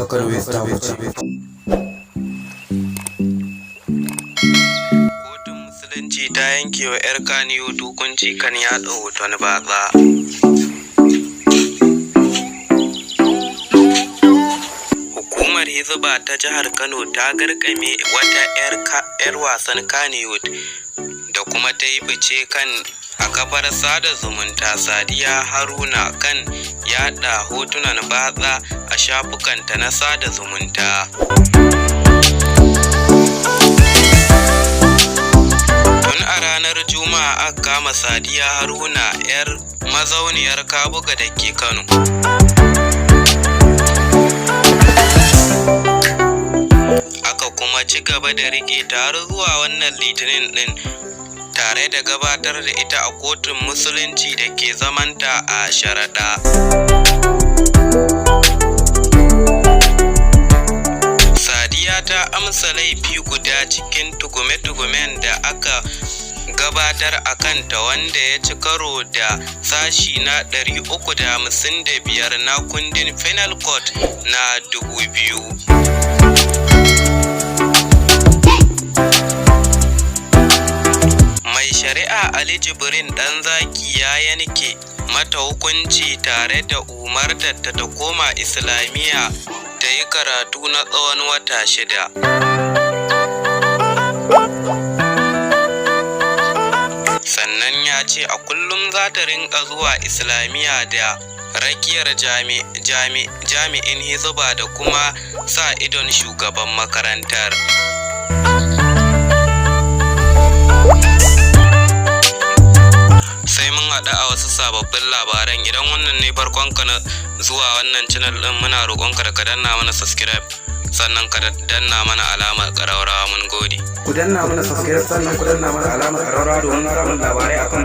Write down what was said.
Kano West ta wuce. Kotun Musulunci ta yanke wa 'yar Kannywood hukunci kan yaɗa hoton batsa. Hukumar Hizba ta jihar Kano ta garkame wata 'yar wasan Kannywood da kuma ta yi fice kan a kafar sada zumunta Sadiya Haruna kan yaɗa hotunan batsa a shafukanta na sada zumunta. Tun a ranar Juma'a aka kama Sadiya Haruna 'yar mazauniyar Kabuga da ke Kano. Aka kuma ci gaba da rike ta har zuwa wannan Litinin din, tare da gabatar da ita a kotun musulunci da ke zamanta a Sharaɗa. Sadiya ta amsa laifi guda cikin tugume-tugumen da aka gabatar a kanta, wanda ya ci karo da sashi na 355 na kundin Penal Code na 2000. Shari'a Ali Jibrin Ɗanzaki ya yanke mata hukunci tare da umartar ta koma Islamiyya ta yi karatu na tsawon wata 6. Sannan ya ce a kullum za ta rinka zuwa Islamiyya da rakiyar jami'in Hizba da kuma sa idon shugaban makarantar. Sai mun haɗu a wasu sababbin labaran. Idan wannan ne farkon ka na zuwa wannan channel ɗin, muna roƙonka da ka danna mana subscribe, sannan ka danna mana alamar ƙararrawa. Mun gode. Ku danna mana subscribe sannan ku danna mana alamar ƙararrawa domin samun labarai akan